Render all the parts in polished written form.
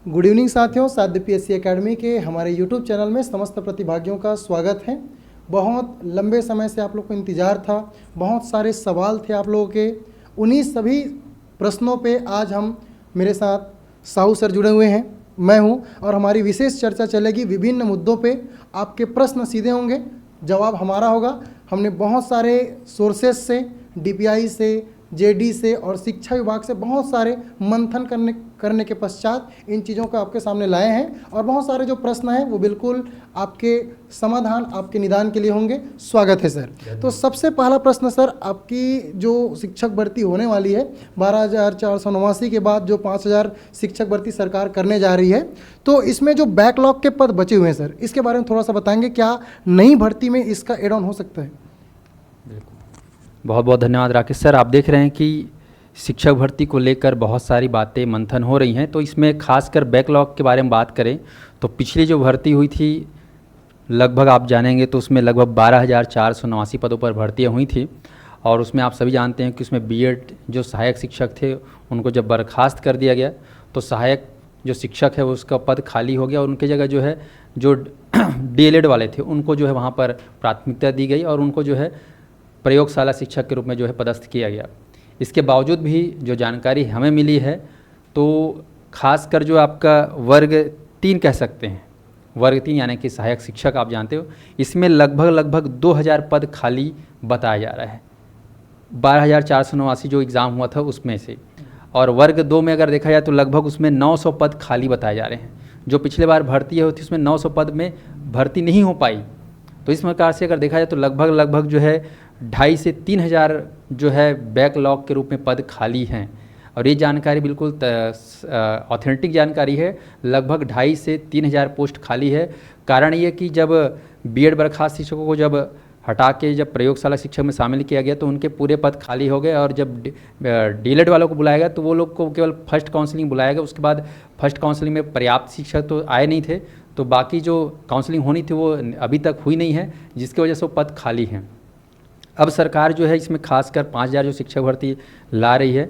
Good evening साथियों, साध्य PSC academy के हमारे यूट्यूब चैनल में समस्त प्रतिभागियों का स्वागत है। बहुत लंबे समय से आप लोग को इंतज़ार था, बहुत सारे सवाल थे आप लोगों के। उन्हीं सभी प्रश्नों पे आज हम मेरे साथ साहू सर जुड़े हुए हैं, मैं हूं, और हमारी विशेष चर्चा चलेगी। विभिन्न मुद्दों पे आपके प्रश्न सीधे होंगे, जवाब हमारा होगा। हमने बहुत सारे सोर्सेस से, डीपीआई से, जेडी से और शिक्षा विभाग से बहुत सारे मंथन करने के पश्चात इन चीज़ों को आपके सामने लाए हैं, और बहुत सारे जो प्रश्न हैं वो बिल्कुल आपके समाधान, आपके निदान के लिए होंगे। स्वागत है सर। तो सबसे पहला प्रश्न सर, आपकी जो शिक्षक भर्ती होने वाली है 12,489 के बाद जो 5,000 शिक्षक भर्ती सरकार करने जा रही है, तो इसमें जो बैकलॉग के पद बचे हुए हैं सर, इसके बारे में थोड़ा सा बताएंगे। क्या नई भर्ती में इसका एड ऑन हो सकता है? बहुत बहुत धन्यवाद राकेश सर। आप देख रहे हैं कि शिक्षक भर्ती को लेकर बहुत सारी बातें मंथन हो रही हैं, तो इसमें खासकर बैकलॉग के बारे में बात करें तो पिछली जो भर्ती हुई थी लगभग आप जानेंगे तो उसमें लगभग 12,489 पदों पर भर्तियां हुई थी, और उसमें आप सभी जानते हैं कि उसमें बीएड जो सहायक शिक्षक थे उनको जब बर्खास्त कर दिया गया तो सहायक जो शिक्षक है उसका पद खाली हो गया, और उनकी जगह जो है जो डीएलएड वाले थे उनको जो है वहाँ पर प्राथमिकता दी गई और उनको जो है प्रयोगशाला शिक्षक के रूप में जो है पदस्थ किया गया। इसके बावजूद भी जो जानकारी हमें मिली है तो खासकर जो आपका वर्ग 3 कह सकते हैं, वर्ग 3 यानी कि सहायक शिक्षक आप जानते हो, इसमें लगभग 2,000 पद खाली बताया जा रहा है 12,489 जो एग्ज़ाम हुआ था उसमें से। और वर्ग 2 में अगर देखा जाए तो लगभग उसमें 900 पद खाली बताए जा रहे हैं। जो पिछले बार भर्ती हुई थी उसमें 900 पद में भर्ती नहीं हो पाई, तो इस प्रकार से अगर देखा जाए तो लगभग जो है 2,500 से 3,000 जो है बैकलॉग के रूप में पद खाली हैं। और ये जानकारी बिल्कुल ऑथेंटिक जानकारी है, लगभग 2,500 से 3,000 पोस्ट खाली है। कारण ये कि जब बीएड बर्खास्त शिक्षकों को जब हटा के जब प्रयोगशाला शिक्षक में शामिल किया गया तो उनके पूरे पद खाली हो गए, और जब डीएलएड वालों को बुलाया गया तो वो लोग को केवल फर्स्ट काउंसलिंग बुलाया गया। उसके बाद फर्स्ट काउंसलिंग में पर्याप्त शिक्षक तो आए नहीं थे, तो बाकी जो काउंसलिंग होनी थी वो अभी तक हुई नहीं है, जिसकी वजह से वो पद खाली हैं। अब सरकार जो है इसमें खासकर 5,000 जो शिक्षक भर्ती ला रही है,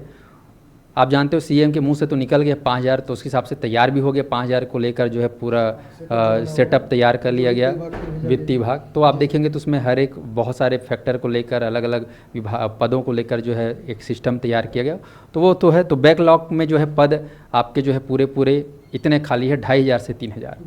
आप जानते हो सीएम के मुंह से तो निकल गया 5,000, तो उसके हिसाब से तैयार भी हो गया 5,000 को लेकर जो है पूरा सेटअप तैयार कर लिया गया वित्तीय विभाग। तो आप देखेंगे तो उसमें हर एक बहुत सारे फैक्टर को लेकर अलग अलग विभाग पदों को लेकर जो है एक सिस्टम तैयार किया गया, तो वो तो है। तो बैकलॉग में जो है पद आपके जो है पूरे इतने खाली है 2,500 से 3,000।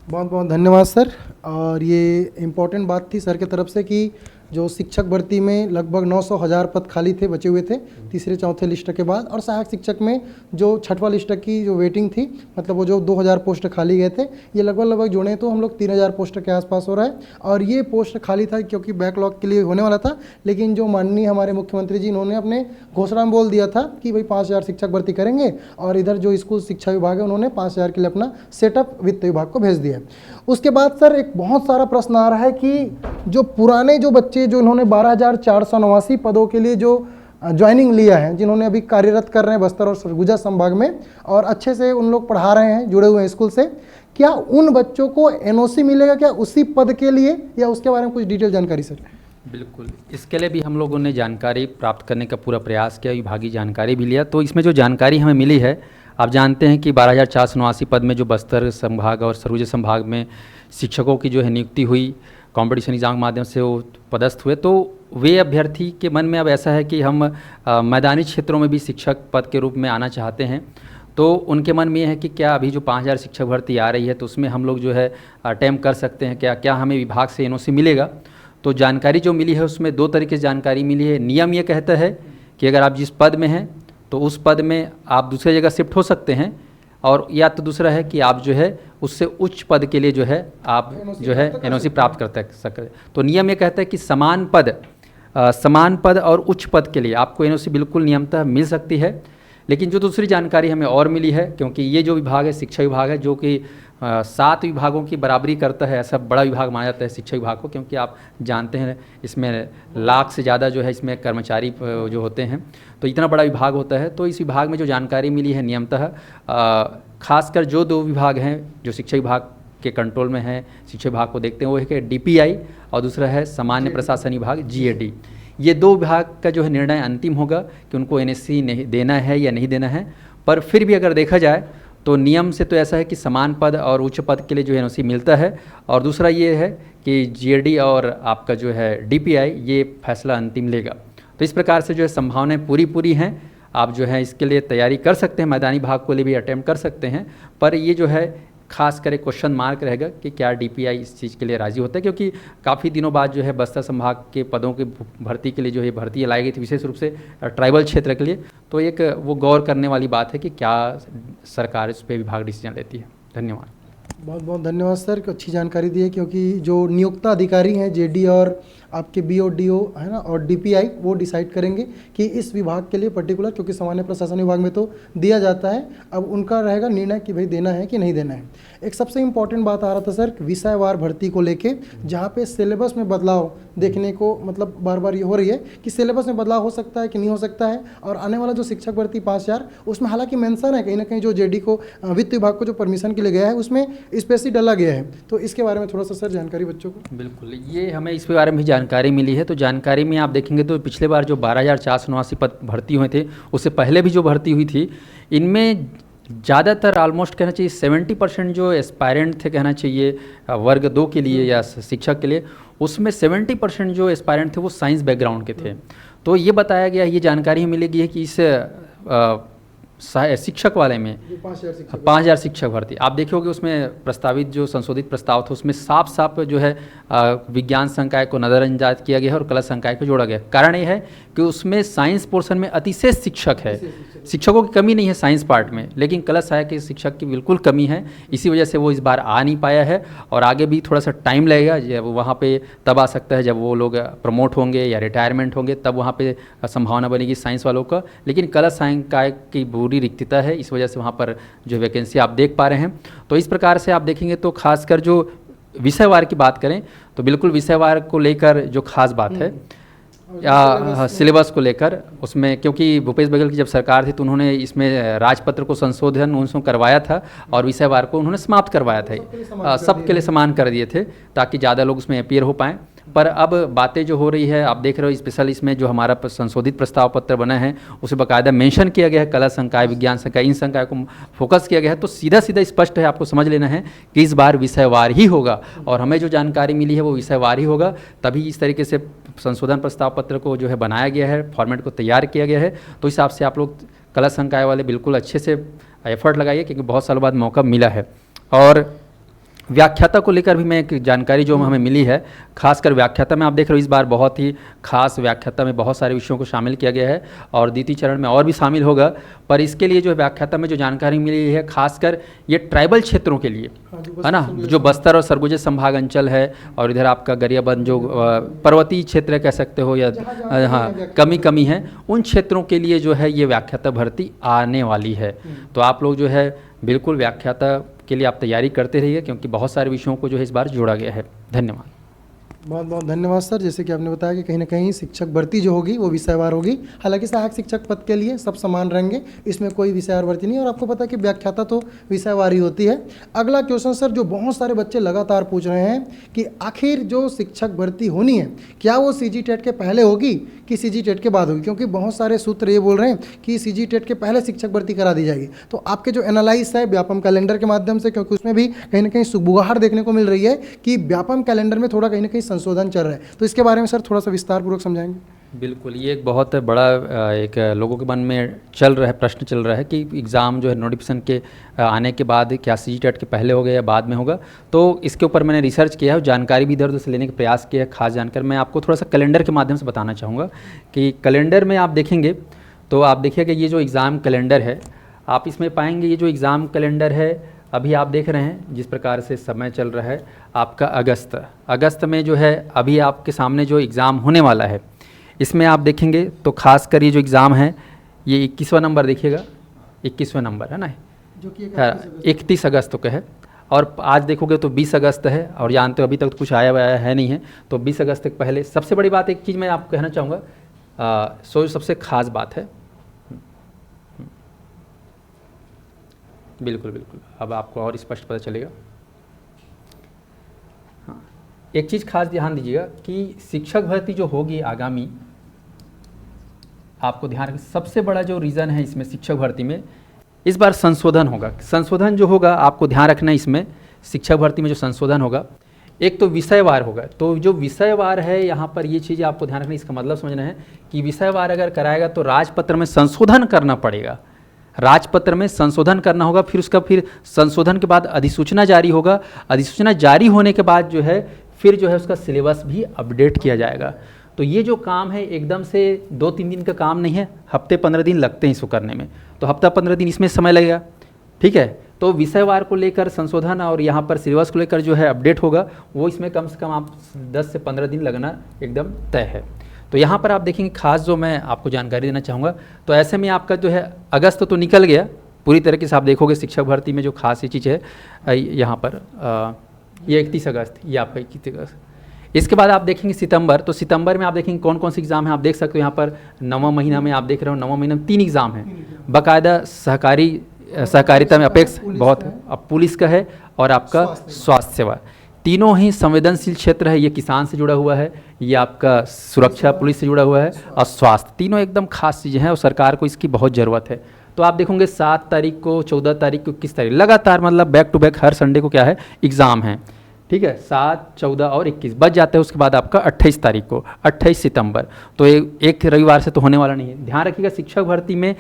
बहुत बहुत धन्यवाद सर। और ये इम्पोर्टेंट बात थी सर की तरफ से कि जो शिक्षक भर्ती में लगभग 900,000 पद खाली थे, बचे हुए थे तीसरे चौथे लिस्ट के बाद, और सहायक शिक्षक में जो छठवां लिस्ट की जो वेटिंग थी, मतलब वो जो 2,000 पोस्ट खाली गए थे, ये लगभग जोड़ें तो हम लोग 3,000 पोस्ट के आसपास हो रहा है। और ये पोस्ट खाली था क्योंकि बैकलॉग के लिए होने वाला था, लेकिन जो माननीय हमारे मुख्यमंत्री जी इन्होंने अपने घोषणा में बोल दिया था कि भाई 5,000 शिक्षक भर्ती करेंगे, और इधर जो स्कूल शिक्षा विभाग है उन्होंने 5,000 के लिए अपना सेटअप वित्त विभाग को भेज दिया है। उसके बाद सर एक बहुत सारा प्रश्न आ रहा है कि जो पुराने जो बच्चे जो इन्होंने 12,489 पदों के लिए जो ज्वाइनिंग लिया है, जिन्होंने अभी कार्यरत कर रहे हैं बस्तर और सरगुजा संभाग में, और अच्छे से उन लोग पढ़ा रहे हैं, जुड़े हुए हैं स्कूल से, क्या उन बच्चों को एनओसी मिलेगा क्या उसी पद के लिए, या उसके बारे में कुछ डिटेल जानकारी सर? बिल्कुल, इसके लिए भी हम लोगों ने जानकारी प्राप्त करने का पूरा प्रयास किया, विभागीय जानकारी भी लिया। तो इसमें जो जानकारी हमें मिली है, आप जानते हैं कि 12,489 पद में जो बस्तर संभाग और सरगुजा संभाग में शिक्षकों की जो है नियुक्ति हुई कंपटीशन एग्जाम के माध्यम से वो पदस्थ हुए, तो वे अभ्यर्थी के मन में अब ऐसा है कि हम मैदानी क्षेत्रों में भी शिक्षक पद के रूप में आना चाहते हैं। तो उनके मन में ये है कि क्या अभी जो 5,000 शिक्षक भर्ती आ रही है तो उसमें हम लोग जो है अटेम्प्ट कर सकते हैं, क्या हमें विभाग से एनओसी मिलेगा। तो जानकारी जो मिली है उसमें 2 तरीके से जानकारी मिली है। नियम ये कहता है कि अगर आप जिस पद में हैं तो उस पद में आप दूसरी जगह शिफ्ट हो सकते हैं, और या तो दूसरा है कि आप जो है उससे उच्च पद के लिए जो है आप जो है एनओसी प्राप्त कर सकते। तो नियम ये कहता है कि समान पद और उच्च पद के लिए आपको एनओसी बिल्कुल नियमतः मिल सकती है। लेकिन जो दूसरी जानकारी हमें और मिली है, क्योंकि ये जो विभाग है शिक्षा विभाग है, जो कि 7 विभागों की बराबरी करता है, ऐसा बड़ा विभाग माना जाता है शिक्षा विभाग को, क्योंकि आप जानते हैं इसमें लाख से ज़्यादा जो है इसमें कर्मचारी जो होते हैं, तो इतना बड़ा विभाग होता है। तो इस विभाग में जो जानकारी मिली है नियमतः खासकर जो 2 विभाग हैं जो शिक्षा विभाग के कंट्रोल में हैं, शिक्षा विभाग को देखते हैं, वो है कि डीपीआई और दूसरा है सामान्य प्रशासन विभाग जीएडी। ये 2 विभाग का जो है निर्णय अंतिम होगा कि उनको एनएससी नहीं देना है या नहीं देना है। पर फिर भी अगर देखा जाए तो नियम से तो ऐसा है कि समान पद और उच्च पद के लिए जो है NOC मिलता है, और दूसरा ये है कि GAD और आपका जो है DPI ये फैसला अंतिम लेगा। तो इस प्रकार से जो है संभावनाएं पूरी हैं। आप जो है इसके लिए तैयारी कर सकते हैं, मैदानी भाग को लिए भी अटेम्प्ट कर सकते हैं, पर ये जो है खास कर क्वेश्चन मार्क रहेगा कि क्या DPI इस चीज़ के लिए राज़ी होता है, क्योंकि काफ़ी दिनों बाद जो है बस्तर संभाग के पदों की भर्ती के लिए जो है भर्ती लाई गई थी, विशेष रूप से ट्राइबल क्षेत्र के लिए। तो एक वो गौर करने वाली बात है कि क्या सरकार इस पर विभाग डिसीजन लेती है। धन्यवाद। बहुत बहुत धन्यवाद सर, अच्छी जानकारी दी है, क्योंकि जो नियोक्ता अधिकारी हैं JD और आपके BO DO है ना और DPI वो डिसाइड करेंगे कि इस विभाग के लिए पर्टिकुलर, क्योंकि सामान्य प्रशासन विभाग में तो दिया जाता है, अब उनका रहेगा निर्णय कि भाई देना है कि नहीं देना है। एक सबसे इम्पॉर्टेंट बात आ रहा था सर विषयवार भर्ती को लेके, जहाँ पे सिलेबस में बदलाव देखने को मतलब बार बार ये हो रही है कि सिलेबस में बदलाव हो सकता है कि नहीं हो सकता है, और आने वाला जो शिक्षक भर्ती 5000 उसमें हालांकि मेंशन है कहीं ना कहीं जो JD को वित्त विभाग को जो परमिशन के लिए गया है उसमें स्पेशली डाला गया है। तो इसके बारे में थोड़ा सा सर जानकारी बच्चों को। बिल्कुल, ये हमें इस बारे में भी जानकारी मिली है। तो जानकारी में आप देखेंगे तो पिछले बार जो 12,489 पद भर्ती हुए थे, उससे पहले भी जो भर्ती हुई थी, इनमें ज़्यादातर ऑलमोस्ट कहना चाहिए 70% जो एस्पायरेंट थे कहना चाहिए वर्ग 2 के लिए या शिक्षक के लिए, उसमें 70% जो एस्पायरेंट थे वो साइंस बैकग्राउंड के थे। तो ये बताया गया, ये जानकारी मिलेगी है कि इस शिक्षक वाले में 5,000 शिक्षक भर्ती आप देखिए होगी, उसमें प्रस्तावित जो संशोधित प्रस्ताव था उसमें साफ साफ जो है विज्ञान संकाय को नज़रअंदाज किया गया है और कला संकाय को जोड़ा गया। कारण ये है कि उसमें साइंस पोर्शन में अतिशय शिक्षक है, शिक्षकों की कमी नहीं है साइंस पार्ट में, लेकिन कला सहायक के शिक्षक की बिल्कुल कमी है। इसी वजह से वो इस बार आ नहीं पाया है, और आगे भी थोड़ा सा टाइम लगेगा। जब वहाँ पे तब आ सकता है जब वो लोग प्रमोट होंगे या रिटायरमेंट होंगे, तब वहाँ पे संभावना बनेगी साइंस वालों का। लेकिन कला संकाय की बुरी रिक्तता है, इस वजह से वहाँ पर जो वैकेंसी आप देख पा रहे हैं। तो इस प्रकार से आप देखेंगे तो खासकर जो विषयवार की बात करें तो बिल्कुल विषयवार को लेकर जो खास बात है या सिलेबस को लेकर, उसमें क्योंकि भूपेश बघेल की जब सरकार थी तो उन्होंने इसमें राजपत्र को संशोधन उनसे करवाया था और विषयवार को उन्होंने समाप्त करवाया था, सबके लिए समान कर दिए थे ताकि ज़्यादा लोग उसमें अपीयर हो पाएँ। पर अब बातें जो हो रही है आप देख रहे हो, स्पेशल इसमें जो हमारा संशोधित प्रस्ताव पत्र बना है उसे बाकायदा मेंशन किया गया है, कला संकाय, विज्ञान संकाय, इन संकाय को फोकस किया गया है। तो सीधा सीधा स्पष्ट है, आपको समझ लेना है कि इस बार विषयवार ही होगा, और हमें जो जानकारी मिली है वो विषयवार ही होगा। तभी इस तरीके से संशोधन प्रस्ताव पत्र को जो है बनाया गया है, फॉर्मेट को तैयार किया गया है। तो इस हिसाब से आप लोग कला संकाय वाले बिल्कुल अच्छे से एफर्ट लगाइए, क्योंकि बहुत सालों बाद मौका मिला है। और व्याख्याता को लेकर भी मैं एक जानकारी जो हमें मिली है, खासकर व्याख्याता में आप देख रहे हो इस बार बहुत ही खास व्याख्याता में बहुत सारे विषयों को शामिल किया गया है, और द्वितीय चरण में और भी शामिल होगा। पर इसके लिए जो व्याख्याता में जो जानकारी मिली है खासकर ये ट्राइबल क्षेत्रों के लिए है ना, जो बस्तर और सरगुजा संभाग अंचल है, और इधर आपका गरियाबंद जो पर्वतीय क्षेत्र कह सकते हो या हाँ कमी है, उन क्षेत्रों के लिए जो है ये व्याख्याता भर्ती आने वाली है। तो आप लोग जो है बिल्कुल व्याख्याता के लिए आप तैयारी करते रहिए, क्योंकि बहुत सारे विषयों को जो है इस बार जोड़ा गया है। धन्यवाद। बहुत बहुत धन्यवाद सर। जैसे कि आपने बताया कि कहीं ना कहीं शिक्षक भर्ती जो होगी वो विषयवार होगी, हालांकि सहायक शिक्षक पद के लिए सब समान रहेंगे, इसमें कोई विषयवार भर्ती नहीं। और आपको पता है कि व्याख्याता तो विषयवार ही होती है। अगला क्वेश्चन सर जो बहुत सारे बच्चे लगातार पूछ रहे हैं कि आखिर जो शिक्षक भर्ती होनी है क्या वो CG टेट के पहले होगी कि CG टेट के बाद होगी, क्योंकि बहुत सारे सूत्र ये बोल रहे हैं कि CG टेट के पहले शिक्षक भर्ती करा दी जाएगी। तो आपके जो एनालाइज है व्यापम कैलेंडर के माध्यम से, क्योंकि उसमें भी कहीं ना कहीं सुबुगाहट देखने को मिल रही है कि व्यापम कैलेंडर में थोड़ा कहीं ना कहीं संशोधन चल रहा है, तो इसके बारे में सर थोड़ा सा विस्तार पूर्वक समझाएंगे। बिल्कुल, ये एक बहुत बड़ा एक लोगों के मन में चल रहा है, प्रश्न चल रहा है कि एग्ज़ाम जो है नोटिफिकेशन के आने के बाद क्या CG टेट के पहले होगा या बाद में होगा। तो इसके ऊपर मैंने रिसर्च किया है, जानकारी भी इधर उधर से लेने का प्रयास किया है। खास जानकारी मैं आपको थोड़ा सा कैलेंडर के माध्यम से बताना चाहूँगा कि कैलेंडर में आप देखेंगे तो आप देखिएगा ये जो एग्ज़ाम कैलेंडर है, आप इसमें पाएंगे ये जो एग्ज़ाम कैलेंडर है अभी आप देख रहे हैं जिस प्रकार से समय चल रहा है आपका अगस्त में जो है अभी आपके सामने जो एग्ज़ाम होने वाला है, इसमें आप देखेंगे तो खास कर ये जो एग्ज़ाम है ये 21वां नंबर देखिएगा, 21वां नंबर है ना, जो कि 31 अगस्त को है। और आज देखोगे तो 20 अगस्त है, और जानते हो अभी तक तो कुछ आया हुआ है नहीं है, तो 20 अगस्त तक पहले। सबसे बड़ी बात एक चीज़ मैं आपको कहना चाहूँगा, सबसे ख़ास बात है, बिल्कुल बिल्कुल अब आपको और स्पष्ट पता चलेगा। हाँ, एक चीज़ खास ध्यान दीजिएगा कि शिक्षक भर्ती जो होगी आगामी, आपको ध्यान रखना सबसे बड़ा जो रीज़न है इसमें शिक्षक भर्ती में इस बार संशोधन होगा। संशोधन जो होगा आपको ध्यान रखना है, इसमें शिक्षक भर्ती में जो संशोधन होगा, एक तो विषयवार होगा। तो जो विषयवार है यहाँ पर ये चीज़ आपको ध्यान रखना है, इसका मतलब समझना है कि विषयवार अगर कराएगा तो राजपत्र में संशोधन करना पड़ेगा, राजपत्र में संशोधन करना होगा। फिर उसका फिर संशोधन के बाद अधिसूचना जारी होगा, अधिसूचना जारी होने के बाद जो है फिर जो है उसका सिलेबस भी अपडेट किया जाएगा। तो ये जो काम है एकदम से 2-3 दिन का काम नहीं है, हफ्ते 15 दिन लगते हैं इसको करने में, तो हफ्ता 15 दिन इसमें समय लगेगा, ठीक है। तो विषयवार को लेकर संशोधन और यहाँ पर सिलेबस को लेकर जो है अपडेट होगा, वो इसमें कम से कम आप 10 से 15 दिन लगना एकदम तय है। तो यहाँ पर आप देखेंगे खास जो मैं आपको जानकारी देना चाहूँगा, तो ऐसे में आपका जो है अगस्त तो निकल गया पूरी तरीके से, आप देखोगे शिक्षक भर्ती में जो खास ये चीज़ है यहाँ पर ये 31 अगस्त, ये आपका 31 अगस्त। इसके बाद आप देखेंगे सितंबर, तो सितंबर में आप देखेंगे कौन कौन से एग्ज़ाम है, आप देख सकते हो यहाँ पर 9वां महीना में आप देख रहे हो, 9वां महीना में 3 एग्ज़ाम है बाकायदा, सहकारिता में अपेक्ष बहुत है, अब पुलिस का है और आपका स्वास्थ्य सेवा, तीनों ही संवेदनशील क्षेत्र है। ये किसान से जुड़ा हुआ है, ये आपका सुरक्षा पुलिस से जुड़ा हुआ है और स्वास्थ्य, तीनों एकदम खास चीज़ें हैं और सरकार को इसकी बहुत ज़रूरत है। तो आप देखोगे 7 तारीख को, 14 तारीख को, 21 तारीख लगातार मतलब बैक टू बैक हर संडे को क्या है एग्ज़ाम है, ठीक है। 7, 14 और 21 बच जाते हैं। उसके बाद आपका 28 तारीख को, 28 सितंबर, तो एक रविवार से तो होने वाला नहीं है। ध्यान रखिएगा शिक्षक भर्ती में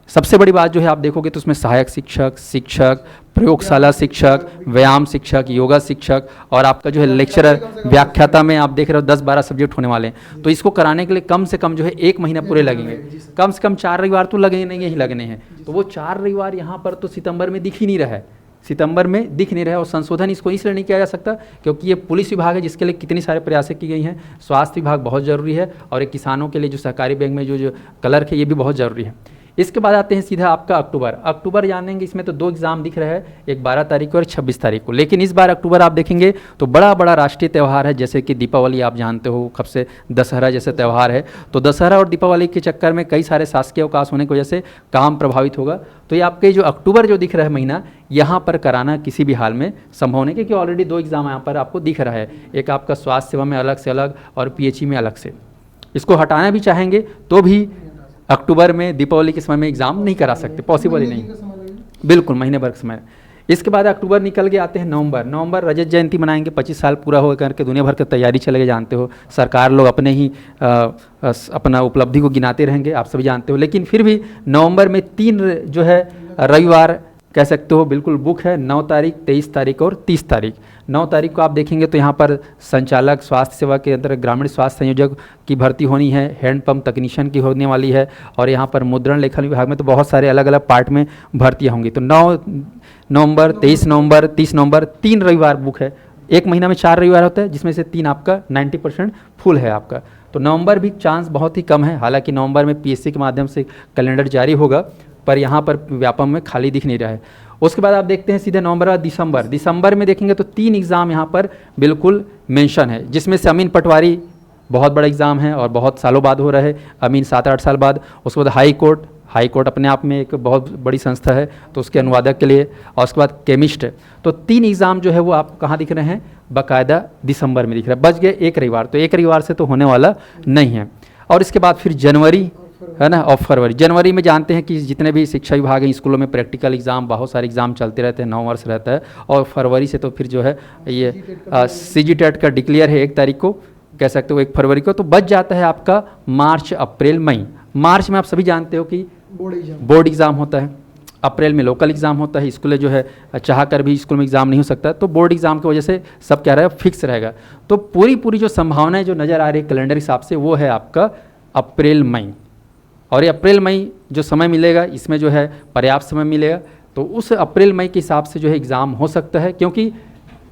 सबसे बड़ी बात जो है आप देखोगे तो उसमें सहायक शिक्षक, प्रयोगशाला शिक्षक, व्यायाम शिक्षक, योगा शिक्षक और आपका जो है लेक्चरर, व्याख्याता में आप देख रहे हो 10-12 सब्जेक्ट होने वाले हैं। तो इसको कराने के लिए कम से कम जो है 1 महीना पूरे लगेंगे, कम से कम 4 रविवार तो लगेंगे नहीं, यही लगने हैं। तो वो 4 रविवार यहाँ पर तो सितंबर में दिख ही नहीं रहा है, सितंबर में दिख नहीं रहा है। और संशोधन इसको इसलिए नहीं किया जा सकता क्योंकि ये पुलिस विभाग है जिसके लिए कितनी सारे प्रयास की गई हैं, स्वास्थ्य विभाग बहुत ज़रूरी है और एक किसानों के लिए जो सहकारी बैंक में जो क्लर्क है ये भी बहुत ज़रूरी है। इसके बाद आते हैं सीधा आपका अक्टूबर जानेंगे। इसमें तो 2 एग्ज़ाम दिख रहे हैं, एक 12 तारीख को और 26 तारीख को। लेकिन इस बार अक्टूबर आप देखेंगे तो बड़ा राष्ट्रीय त्यौहार है, जैसे कि दीपावली आप जानते हो, कब से दशहरा जैसे त्यौहार है। तो दशहरा और दीपावली के चक्कर में कई सारे शासकीय अवकाश होने की वजह से काम प्रभावित होगा। तो ये आपके जो अक्टूबर जो दिख रहा है महीना, यहाँ पर कराना किसी भी हाल में संभव नहीं, क्योंकि ऑलरेडी 2 एग्ज़ाम यहाँ पर आपको दिख रहा है, एक आपका स्वास्थ्य सेवा में अलग से अलग और पीएचई में अलग से। इसको हटाना भी चाहेंगे तो भी अक्टूबर में दीपावली के समय में एग्ज़ाम नहीं करा सकते, पॉसिबल ही नहीं, बिल्कुल महीने भर का समय। इसके बाद अक्टूबर निकल के आते हैं नवंबर रजत जयंती मनाएंगे, 25 साल पूरा हो करके दुनिया भर की तैयारी चलेगी, जानते हो सरकार लोग अपने ही अपना उपलब्धि को गिनाते रहेंगे, आप सभी जानते हो। लेकिन फिर भी नवंबर में 3 जो है रविवार कह सकते हो बिल्कुल बुक है, 9 तारीख, 23 तारीख और 30 तारीख। 9 तारीख को आप देखेंगे तो यहाँ पर संचालक स्वास्थ्य सेवा के अंदर ग्रामीण स्वास्थ्य संयोजक की भर्ती होनी है, हैंडपंप तकनीशियन की होने वाली है और यहाँ पर मुद्रण लेखन विभाग में तो बहुत सारे अलग अलग पार्ट में भर्तियाँ होंगी। तो 9 नवंबर, 23 नवंबर, 30 नवंबर, 3 रविवार बुक है। एक महीना में 4 रविवार होता है जिसमें से 3 आपका 90% फुल है आपका। तो नवंबर भी चांस बहुत ही कम है, हालांकि नवंबर में पीएससी के माध्यम से कैलेंडर जारी होगा, पर यहाँ पर व्यापम में खाली दिख नहीं रहा है। उसके बाद आप देखते हैं सीधे नवंबर बाद दिसंबर में देखेंगे तो 3 एग्ज़ाम यहाँ पर बिल्कुल मेंशन है, जिसमें से अमीन पटवारी बहुत बड़ा एग्ज़ाम है और बहुत सालों बाद हो रहा है, अमीन 7-8 साल बाद। उसके बाद हाई कोर्ट अपने आप में एक बहुत बड़ी संस्था है तो उसके अनुवादक के लिए, और उसके बाद केमिस्ट। तो 3 एग्ज़ाम जो है वो आप कहाँ दिख रहे हैं, बाकायदा दिसंबर में दिख रहा है। बच गए 1 रविवार, तो 1 रविवार से तो होने वाला नहीं है। और इसके बाद फिर जनवरी है ना, और फरवरी। जनवरी में जानते हैं कि जितने भी शिक्षा विभाग हैं स्कूलों में प्रैक्टिकल एग्ज़ाम, बहुत सारे एग्ज़ाम चलते रहते हैं, 9 वर्ष रहता है। और फरवरी से तो फिर जो है ये CGTET का डिक्लेयर है 1 तारीख को, कह सकते हो 1 फरवरी को। तो बच जाता है आपका मार्च, अप्रैल, मई। मार्च में आप सभी जानते हो कि बोर्ड एग्ज़ाम होता है, अप्रैल में लोकल एग्ज़ाम होता है। स्कूल जो है चाह कर भी स्कूल में एग्ज़ाम नहीं हो सकता, तो बोर्ड एग्ज़ाम की वजह से सब क्या रहेगा, फिक्स रहेगा। तो पूरी जो संभावनाएं जो नज़र आ रही है कैलेंडर हिसाब से, वो है आपका अप्रैल मई। और ये अप्रैल मई जो समय मिलेगा इसमें जो है पर्याप्त समय मिलेगा, तो उस अप्रैल मई के हिसाब से जो है एग्ज़ाम हो सकता है। क्योंकि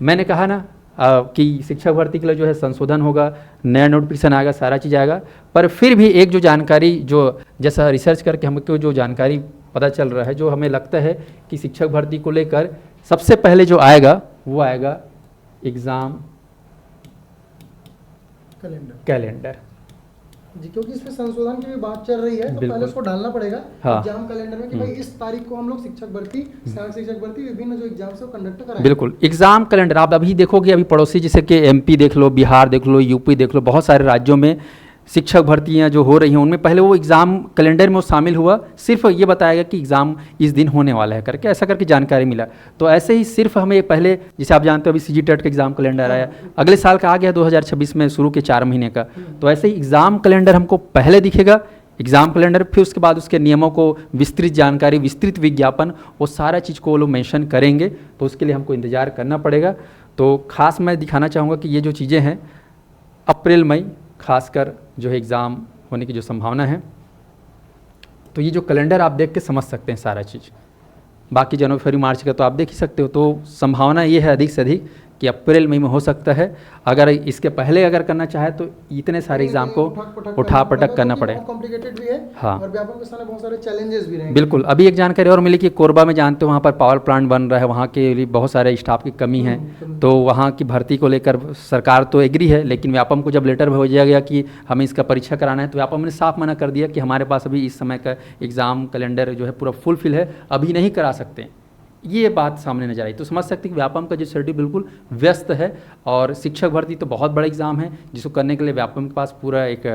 मैंने कहा ना कि शिक्षक भर्ती के लिए जो है संशोधन होगा, नया नोटिफिकेशन आएगा, सारा चीज़ आएगा। पर फिर भी एक जो जानकारी जो जैसा रिसर्च करके हमको जो जानकारी पता चल रहा है, जो हमें लगता है कि शिक्षक भर्ती को लेकर सबसे पहले जो आएगा वो आएगा एग्ज़ाम कैलेंडर जी, क्योंकि इसमें संशोधन की भी बात चल रही है तो पहले उसको डालना पड़ेगा एग्जाम कैलेंडर में कि भाई इस तारीख को हम लोग शिक्षक भर्ती, सहायक शिक्षक भर्ती, विभिन्न जो एग्जाम्स है वो कंडक्ट कराएंगे। बिल्कुल एग्जाम कैलेंडर आप अभी देखोगे, अभी पड़ोसी जैसे कि MP देख लो, बिहार देख लो, यूपी देख लो, बहुत सारे राज्यों में शिक्षक भर्तियां जो हो रही हैं उनमें पहले वो एग्ज़ाम कैलेंडर में वो शामिल हुआ, सिर्फ ये बताया गया कि एग्ज़ाम इस दिन होने वाला है करके, ऐसा करके जानकारी मिला। तो ऐसे ही सिर्फ हमें पहले, जैसे आप जानते हो अभी सीजी टेट का एग्ज़ाम कैलेंडर आया, अगले साल का आ गया 2026 में शुरू के 4 महीने का। तो ऐसे ही एग्ज़ाम कैलेंडर हमको पहले दिखेगा, एग्ज़ाम कैलेंडर, फिर उसके बाद उसके नियमों को विस्तृत जानकारी, विस्तृत विज्ञापन, वो सारा चीज़ को वो लोग मेंशन करेंगे। तो उसके लिए हमको इंतज़ार करना पड़ेगा। तो खास मैं दिखाना चाहूँगा कि ये जो चीज़ें हैं अप्रैल मई खासकर जो है एग्ज़ाम होने की जो संभावना है, तो ये जो कैलेंडर आप देख के समझ सकते हैं सारा चीज़। बाकी जनवरी फरवरी मार्च का तो आप देख ही सकते हो। तो संभावना ये है अधिक से अधिक कि अप्रैल मई में हो सकता है। अगर इसके पहले अगर करना चाहे तो इतने सारे एग्जाम को उठा पटक करना पड़ेगा, कॉम्प्लिकेटेड भी है। हाँ, और व्यापक के सामने बहुत सारे चैलेंजेस भी रहेंगे। बिल्कुल। अभी एक जानकारी और मिली कि कोरबा में जानते हो वहाँ पर पावर प्लांट बन रहा है, वहाँ के लिए बहुत सारे स्टाफ की कमी है। तो वहाँ की भर्ती को लेकर सरकार तो एग्री है, लेकिन व्यापम को जब लेटर भेजा गया कि हमें इसका परीक्षा कराना है, तो व्यापम ने साफ मना कर दिया कि हमारे पास अभी इस समय का एग्ज़ाम कैलेंडर जो है पूरा फुलफिल है, अभी नहीं करा सकते। ये बात सामने नजर आई। तो समझ सकते हैं कि व्यापम का जो शेड्यूल बिल्कुल व्यस्त है। और शिक्षक भर्ती तो बहुत बड़ा एग्ज़ाम है जिसको करने के लिए व्यापम के पास पूरा एक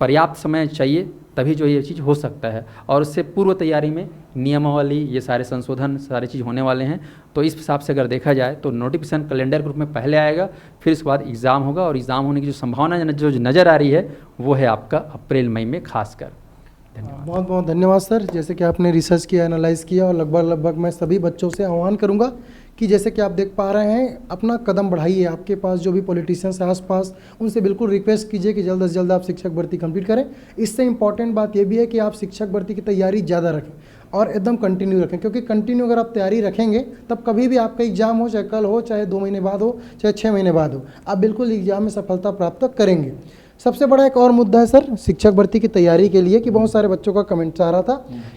पर्याप्त समय चाहिए, तभी जो ये चीज़ हो सकता है। और उससे पूर्व तैयारी में नियमावली, ये सारे संशोधन, सारी चीज़ होने वाले हैं। तो इस हिसाब से अगर देखा जाए तो नोटिफिकेशन कैलेंडर ग्रुप में पहले आएगा, फिर उसके बाद एग्ज़ाम होगा। और एग्ज़ाम होने की जो संभावना जो नज़र आ रही है वो है आपका अप्रैल मई में खासकर। धन्यवाद। बहुत बहुत धन्यवाद सर। जैसे कि आपने रिसर्च किया, एनालाइज किया, और लगभग मैं सभी बच्चों से आह्वान करूंगा कि जैसे कि आप देख पा रहे हैं, अपना कदम बढ़ाइए। आपके पास जो भी पॉलिटिशियंस हैं आसपास, उनसे बिल्कुल रिक्वेस्ट कीजिए कि जल्द से जल्द आप शिक्षक भर्ती कंप्लीट करें। इससे इंपॉर्टेंट बात यह भी है कि आप शिक्षक भर्ती की तैयारी ज़्यादा रखें और एकदम कंटिन्यू रखें, क्योंकि कंटिन्यू अगर आप तैयारी रखेंगे तब कभी भी आपका एग्जाम हो, चाहे कल हो, चाहे 2 महीने बाद हो, चाहे 6 महीने बाद हो, आप बिल्कुल एग्जाम में सफलता प्राप्त करेंगे। सबसे बड़ा एक और मुद्दा है सर शिक्षक भर्ती की तैयारी के लिए, कि बहुत सारे बच्चों का कमेंट आ रहा था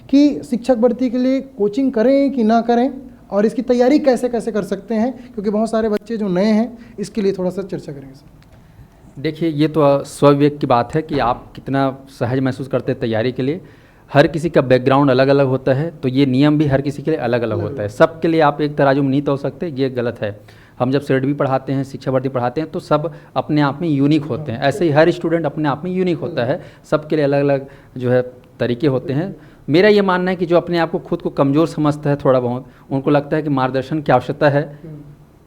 कि शिक्षक भर्ती के लिए कोचिंग करें कि ना करें, और इसकी तैयारी कैसे कैसे कर सकते हैं, क्योंकि बहुत सारे बच्चे जो नए हैं, इसके लिए थोड़ा सा चर्चा करेंगे सर। देखिए, ये तो स्वविवेक की बात है कि आप कितना सहज महसूस करते हैं तैयारी के लिए। हर किसी का बैकग्राउंड अलग अलग होता है, तो ये नियम भी हर किसी के लिए अलग अलग होता है। सबके लिए आप एक तराजू में नहीं तोल सकते, ये गलत है। हम जब सेट भी पढ़ाते हैं, शिक्षा भर्ती पढ़ाते हैं, तो सब अपने आप में यूनिक होते हैं। ऐसे ही हर स्टूडेंट अपने आप में यूनिक होता है, सबके लिए अलग अलग जो है तरीके होते हैं। मेरा ये मानना है कि जो अपने आप को खुद को कमज़ोर समझता है थोड़ा बहुत, उनको लगता है कि मार्गदर्शन की आवश्यकता है,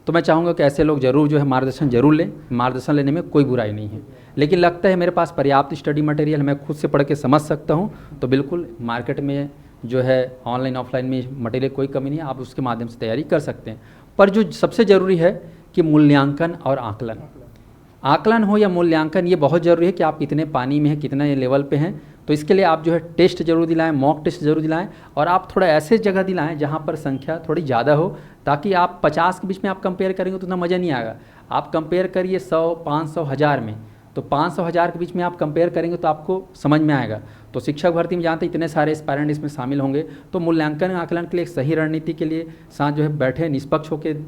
तो मैं चाहूँगा कि ऐसे लोग ज़रूर जो है मार्गदर्शन ज़रूर लें। मार्गदर्शन लेने में कोई बुराई नहीं है, लेकिन लगता है मेरे पास पर्याप्त स्टडी मटेरियल, मैं खुद से पढ़ के समझ सकता हूँ, तो बिल्कुल मार्केट में जो है ऑनलाइन ऑफलाइन में मटेरियल कोई कमी नहीं है, आप उसके माध्यम से तैयारी कर सकते हैं। पर जो सबसे ज़रूरी है कि मूल्यांकन और आकलन हो या मूल्यांकन, ये बहुत ज़रूरी है कि आप कितने पानी में हैं, कितने लेवल पे हैं। तो इसके लिए आप जो है टेस्ट जरूर दिलाएं, मॉक टेस्ट जरूर दिलाएं, और आप थोड़ा ऐसे जगह दिलाएं जहां पर संख्या थोड़ी ज़्यादा हो, ताकि आप 50 के बीच में आप कंपेयर करेंगे तो उतना मज़ा नहीं आएगा। आप कंपेयर करिए 100, 500, 1000 में, तो 500, 1000 के बीच में आप कंपेयर करेंगे तो आपको समझ में आएगा। तो शिक्षक भर्ती में जानते इतने सारे एस्पायरेंट इसमें शामिल होंगे, तो मूल्यांकन आकलन के लिए एक सही रणनीति के लिए साथ जो है बैठे, निष्पक्ष होकर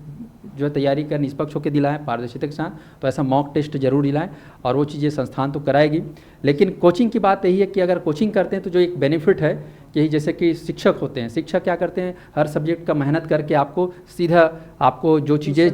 जो है तैयारी कर, निष्पक्ष होकर दिलाएं, पारदर्शिता के साथ। तो ऐसा मॉक टेस्ट जरूर दिलाएं, और वो चीज़ें संस्थान तो कराएगी। लेकिन कोचिंग की बात यही है कि अगर कोचिंग करते हैं तो जो एक बेनिफिट है कि जैसे कि शिक्षक होते हैं, शिक्षक क्या करते हैं, हर सब्जेक्ट का मेहनत करके आपको सीधा आपको जो चीज़ें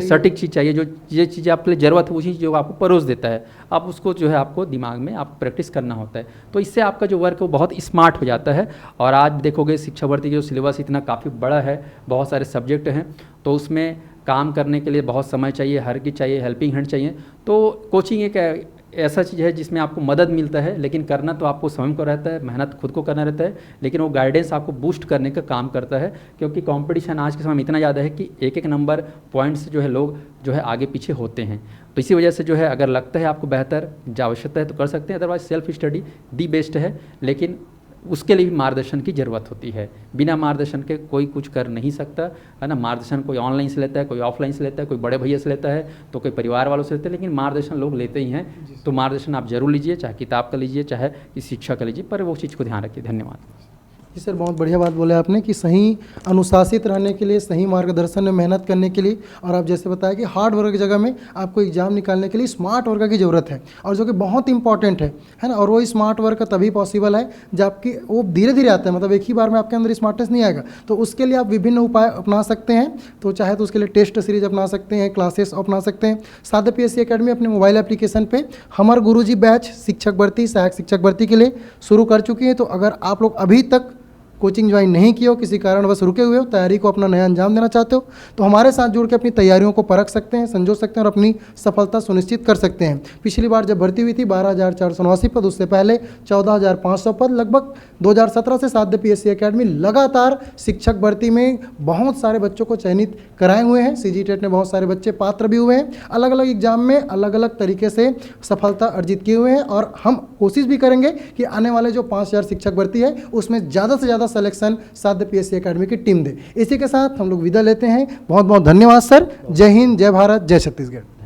सटीक चीज़ चाहिए, जो चीज़ें आपके लिए ज़रूरत है, उसी जो आपको परोस देता है, आप उसको जो है आपको दिमाग में आप प्रैक्टिस करना होता है। तो इससे आपका जो वर्क है वो बहुत स्मार्ट हो जाता है। और आज देखोगे शिक्षा भर्ती का जो सिलेबस इतना काफ़ी बड़ा है, बहुत सारे सब्जेक्ट हैं, तो उसमें काम करने के लिए बहुत समय चाहिए, हर की चाहिए, हेल्पिंग हैंड चाहिए। तो कोचिंग एक ऐसा चीज़ है जिसमें आपको मदद मिलता है, लेकिन करना तो आपको स्वयं को रहता है, मेहनत खुद को करना रहता है, लेकिन वो गाइडेंस आपको बूस्ट करने का काम करता है। क्योंकि कंपटीशन आज के समय में इतना ज़्यादा है कि एक एक नंबर पॉइंट से जो है लोग जो है आगे पीछे होते हैं। तो इसी वजह से जो है अगर लगता है आपको बेहतर जो आवश्यकता है तो कर सकते हैं, otherwise self study the best है। लेकिन उसके लिए भी मार्गदर्शन की ज़रूरत होती है, बिना मार्गदर्शन के कोई कुछ कर नहीं सकता है ना। मार्गदर्शन कोई ऑनलाइन से लेता है, कोई ऑफलाइन से लेता है, कोई बड़े भैया से लेता है, तो कोई परिवार वालों से लेते हैं, लेकिन मार्गदर्शन लोग लेते ही हैं। तो मार्गदर्शन आप जरूर लीजिए, चाहे किताब का लीजिए, चाहे किसी शिक्षा का लीजिए, पर वो चीज़ को ध्यान रखिए। धन्यवाद। जी सर, बहुत बढ़िया बात बोले आपने कि सही अनुशासित रहने के लिए, सही मार्गदर्शन में मेहनत करने के लिए, और आप जैसे बताया कि हार्ड वर्क की जगह में आपको एग्जाम निकालने के लिए स्मार्ट वर्क की ज़रूरत है, और जो कि बहुत इंपॉर्टेंट है ना। और वो स्मार्ट वर्क तभी पॉसिबल है जब आपकी वो धीरे धीरे आता है, मतलब एक ही बार में आपके अंदर स्मार्टनेस नहीं आएगा। तो उसके लिए आप विभिन्न उपाय अपना सकते हैं। तो चाहे तो उसके लिए टेस्ट सीरीज अपना सकते हैं, क्लासेस अपना सकते हैं। साध्य PSC एकेडमी अपने मोबाइल एप्लीकेशन पे हमर गुरुजी बैच शिक्षक भर्ती, सहायक शिक्षक भर्ती के लिए शुरू कर चुकी है। तो अगर आप लोग अभी तक कोचिंग ज्वाइन नहीं किए हो, किसी कारणवश रुके हुए हो, तैयारी को अपना नया अंजाम देना चाहते हो, तो हमारे साथ जुड़ के अपनी तैयारियों को परख सकते हैं, संजो सकते हैं और अपनी सफलता सुनिश्चित कर सकते हैं। पिछली बार जब भर्ती हुई थी 12,489 पद, उससे पहले 14,500 पद, लगभग 2017 से साध्य PSC एकेडमी लगातार शिक्षक भर्ती में बहुत सारे बच्चों को चयनित कराए हुए हैं। CGTET ने बहुत सारे बच्चे पात्र भी हुए हैं, अलग अलग एग्जाम में अलग अलग तरीके से सफलता अर्जित किए हुए हैं। और हम कोशिश भी करेंगे कि आने वाले जो 5,000 शिक्षक भर्ती है उसमें ज़्यादा से ज़्यादा सिलेक्शन साध्य PSC एकेडमी की टीम दे। इसी के साथ हम लोग विदा लेते हैं। बहुत बहुत धन्यवाद सर। जय हिंद, जय भारत, जय छत्तीसगढ़।